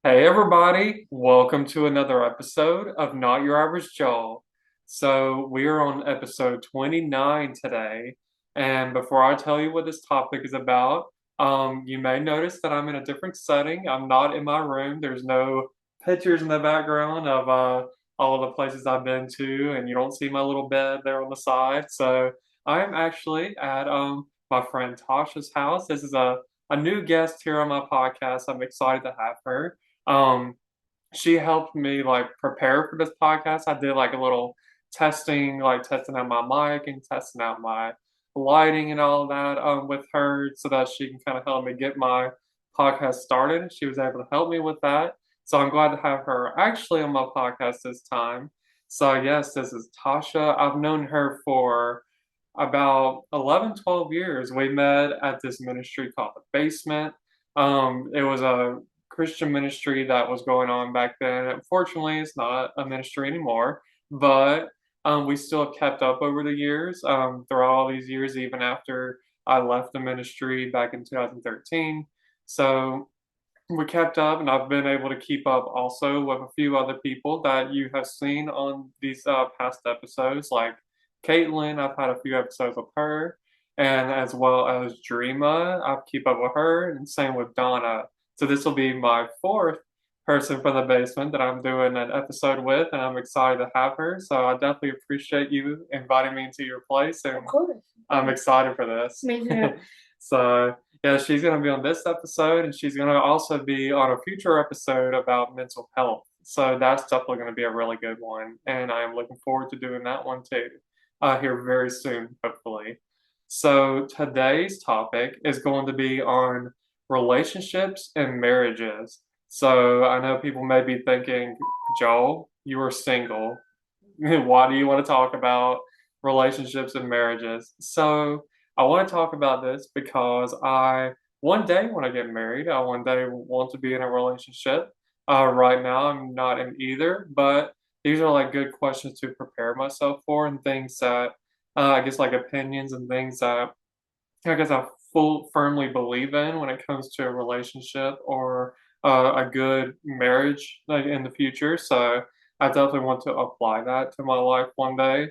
Hey everybody, welcome to another episode of Not Your Average Joel. So we are on episode 29 today, and before I tell you what this topic is about, you may notice that I'm in a different setting. I'm not in my room. There's no pictures in the background of all the places I've been to, and you don't see my little bed there on the side. So I am actually at my friend Tasha's house. This is a new guest here on my podcast. I'm excited to have her. Um, she helped me like prepare for this podcast. I did like a little testing, like testing out my mic and testing out my lighting and all of that with her so that she can kind of help me get my podcast started. She was able to help me with that. So I'm glad to have her actually on my podcast this time. So yes, this is Tasha. I've known her for about 11, 12 years. We met at this ministry called The Basement. It was a Christian ministry that was going on back then. Unfortunately, it's not a ministry anymore, but we still kept up over the years, throughout all these years, even after I left the ministry back in 2013. So we kept up, and I've been able to keep up also with a few other people that you have seen on these past episodes, like Caitlin. I've had a few episodes with her, and as well as Dreama. I've keep up with her, and same with Donna. So this will be my fourth person from the basement that I'm doing an episode with, and I'm excited to have her. So I definitely appreciate you inviting me into your place, and Of course. I'm excited for this. Me too. So yeah, she's gonna be on this episode, and she's gonna also be on a future episode about mental health. So that's definitely gonna be a really good one, and I am looking forward to doing that one too, here very soon, hopefully. So today's topic is going to be on relationships and marriages. So I know people may be thinking, Joel, you are single. Why do you want to talk about relationships and marriages? So I want to talk about this because I one day want to get married. I one day want to be in a relationship. Right now, I'm not in either, but these are like good questions to prepare myself for and things that I guess like opinions and things that I guess I firmly believe in when it comes to a relationship or a good marriage like in the future. So I definitely want to apply that to my life one day.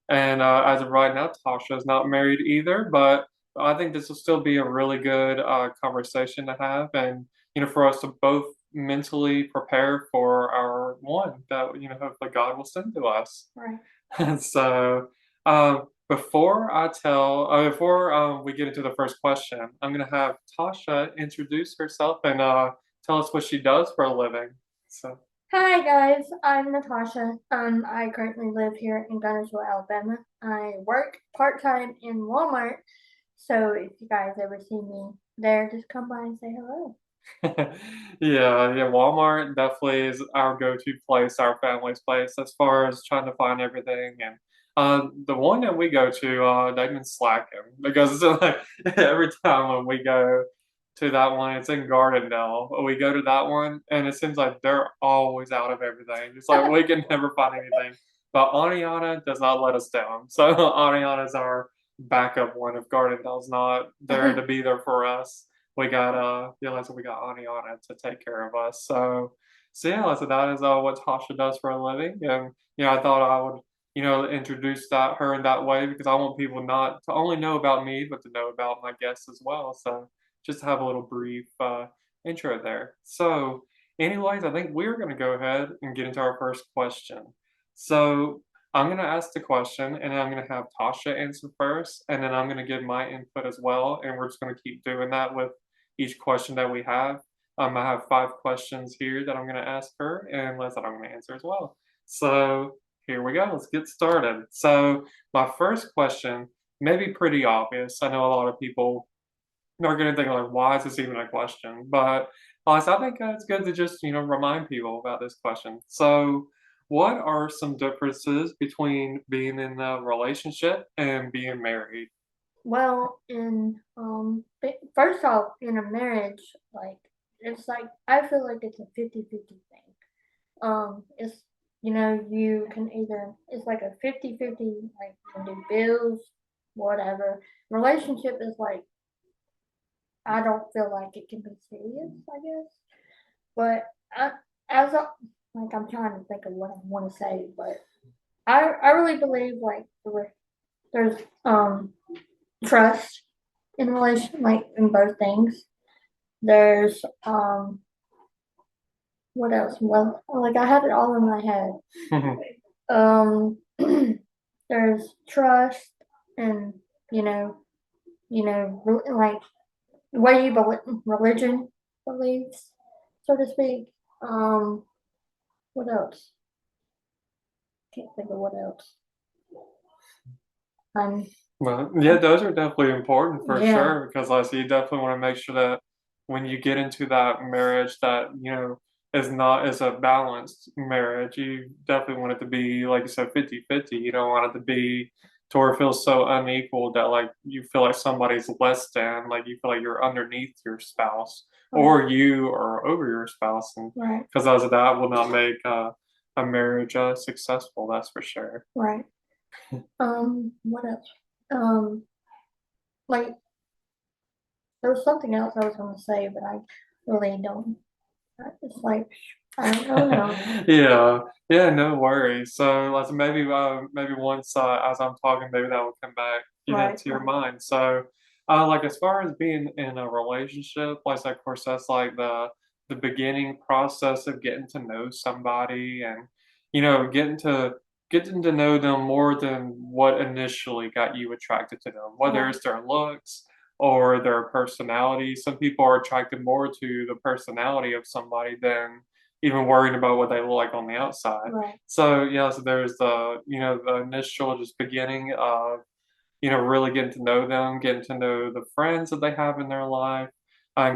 And as of right now, Tasha is not married either, but I think this will still be a really good conversation to have, and for us to both mentally prepare for our one that hopefully God will send to us. Right. And so, before we get into the first question, I'm gonna have Tasha introduce herself and tell us what she does for a living. So, Hi guys, I'm Natasha. I currently live here in Gunnersville, Alabama. I work part-time in Walmart, so if you guys ever see me there, just come by and say hello. yeah, yeah, Walmart definitely is our go-to place, our family's place, as far as trying to find everything. And the one that we go to, they've been slacking because it's like every time when we go to that one, it's in Gardendale. We go to that one, and it seems like they're always out of everything. It's like we can never find anything. But Aniana does not let us down. So Aniana is our backup one if Gardendale's not there to be there for us. We got so we got Aniana to take care of us. So yeah, so that is what Tasha does for a living. And I thought I would introduce her in that way because I want people not to only know about me, but to know about my guests as well. So just to have a little brief intro there. So, anyways, I think we're going to go ahead and get into our first question. So, I'm going to ask the question, and then I'm going to have Tasha answer first, and then I'm going to give my input as well. And we're just going to keep doing that with each question that we have. I have 5 questions here that I'm going to ask her, and less that I'm going to answer as well. So, here we go. Let's get started. So, my first question may be pretty obvious. I know a lot of people are going to think like, why is this even a question? But honestly, I think it's good to just remind people about this question. So, what are some differences between being in a relationship and being married? Well, first off, in a marriage, it's like I feel like it's a 50-50 thing. It's you can either it's like a 50-50, like you can do bills, whatever. Relationship is like I don't feel like it can be serious, I guess. But I, as a, like I'm trying to think of what I want to say, but I really believe like there's trust in relation like in both things. There's what else? Well, like I have it all in my head. Um, there's trust and you know like the way you religion believes, so to speak. What else? Can't think of what else. Um, Well, yeah, those are definitely important for yeah, sure because like so you definitely want to make sure that when you get into that marriage that, is not is a balanced marriage. You definitely want it to be, like you said, 50-50. You don't want it to be to where it feels so unequal that like you feel like somebody's less than, like you feel like you're underneath your spouse right, or you are over your spouse. And right, because of that will not make a marriage successful, that's for sure. right. What else? Um, like there was something else I was going to say, but I really don't. It's like I don't know. Yeah, yeah, no worries. So, like, maybe once as I'm talking, maybe that will come back, Right, to your right. mind. So, like as far as being in a relationship, like, of course, that's like the beginning process of getting to know somebody, and getting to know them more than what initially got you attracted to them, whether Right, it's their looks or their personality. Some people are attracted more to the personality of somebody than even worrying about what they look like on the outside. right. So yeah, so there's the initial just beginning of really getting to know them, getting to know the friends that they have in their life,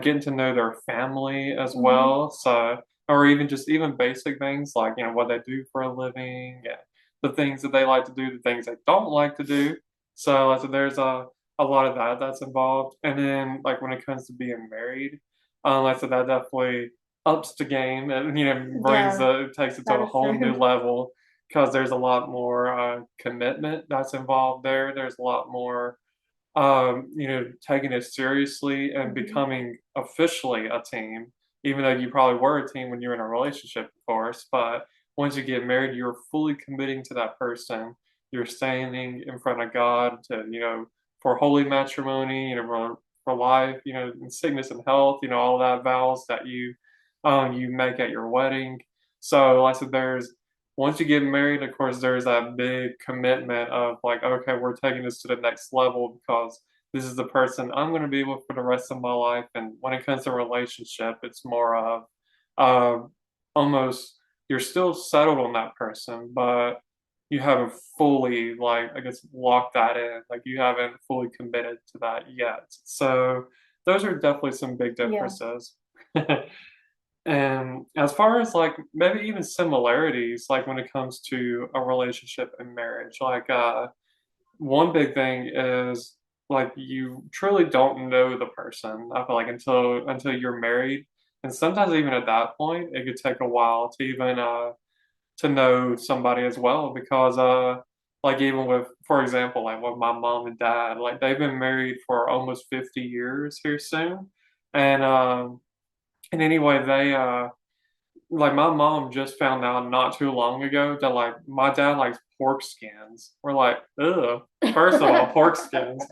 getting to know their family as Mm-hmm. well. So, or even just even basic things like what they do for a living, and the things that they like to do, the things they don't like to do. So there's a lot of that that's involved. And then like when it comes to being married, like I said, that definitely ups the game and Yeah, takes it to that a is whole new true. level because there's a lot more commitment that's involved there. There's a lot more, taking it seriously and Mm-hmm. becoming officially a team, even though you probably were a team when you were in a relationship, of course. But once you get married, you're fully committing to that person. You're standing in front of God to, for holy matrimony, for life, in sickness and health, all that vows that you make at your wedding. So, like I said, there's once you get married, of course, there's that big commitment of like, okay, we're taking this to the next level because this is the person I'm going to be with for the rest of my life. And when it comes to relationship, it's more of uh, almost you're still settled on that person, but you haven't fully, like, I guess, locked that in. Like, you haven't fully committed to that yet. So, those are definitely some big Yeah. differences. And as far as like maybe even similarities, like when it comes to a relationship and marriage, like one big thing is like you truly don't know the person. I feel like until you're married, and sometimes even at that point, it could take a while to even to know somebody as well because like even with for example like with my mom and dad, like they've been married for almost 50 years here soon, and anyway they like my mom just found out not too long ago that like my dad likes pork skins. We're like, ugh. First of all, pork skins.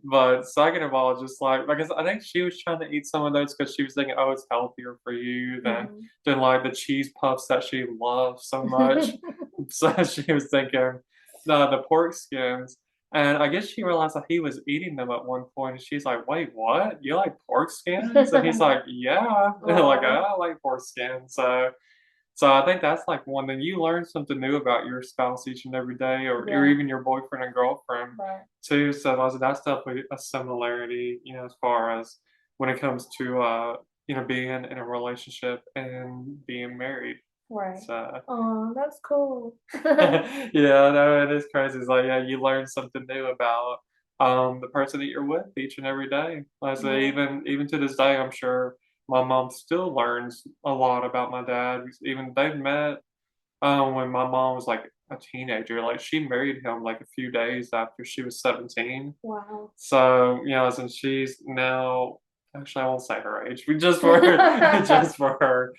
But second of all, just like because I think she was trying to eat some of those because she was thinking, oh, it's healthier for you than like the cheese puffs that she loves so much. Mm-hmm. So she was thinking, no, the pork skins. And I guess she realized that he was eating them at one point, and she's like, "Wait, what? You like pork skins?" And he's like, "Yeah, like Oh, I like pork skins." So I think that's like one thing you learn something new about your spouse each and every day, or yeah, even your boyfriend and girlfriend right, too. So that's definitely a similarity, as far as when it comes to being in a relationship and being married. right. So Oh, that's cool. yeah, no, it is crazy. It's like, yeah, you learn something new about the person that you're with each and every day. I say, Right. even to this day, I'm sure my mom still learns a lot about my dad. Even they've met when my mom was like a teenager. Like she married him like a few days after she was 17. Wow. So, since she's now Actually, I won't say her age. We just for just for her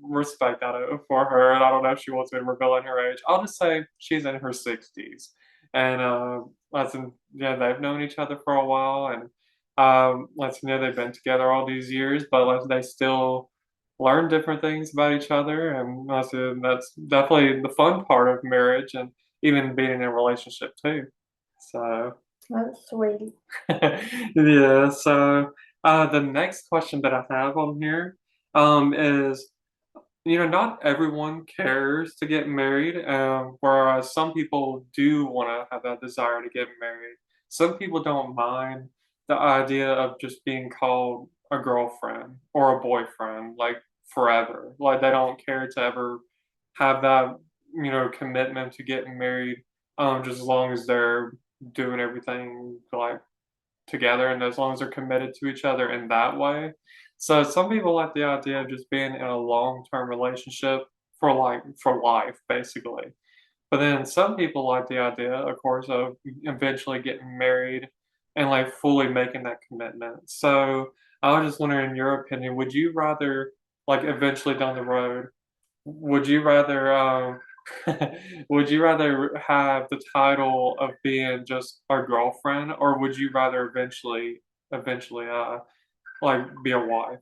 respect out of for her. And I don't know if she wants me to reveal in her age. I'll just say she's in her 60s. And as in, yeah, they've known each other for a while, and let's know they've been together all these years, but like, they still learn different things about each other, and that's definitely the fun part of marriage, and even being in a relationship too. So. That's sweet. Yeah, so the next question that I have on here is, not everyone cares to get married, whereas some people do want to have that desire to get married. Some people don't mind the idea of just being called a girlfriend or a boyfriend, like forever. Like they don't care to ever have that, commitment to getting married, just as long as they're doing everything like together and as long as they're committed to each other in that way. So some people like the idea of just being in a long-term relationship for life, basically. But then some people like the idea, of course, of eventually getting married and like fully making that commitment. So I was just wondering, in your opinion, would you rather like eventually down the road, would you rather would you rather have the title of being just a girlfriend, or would you rather eventually like be a wife?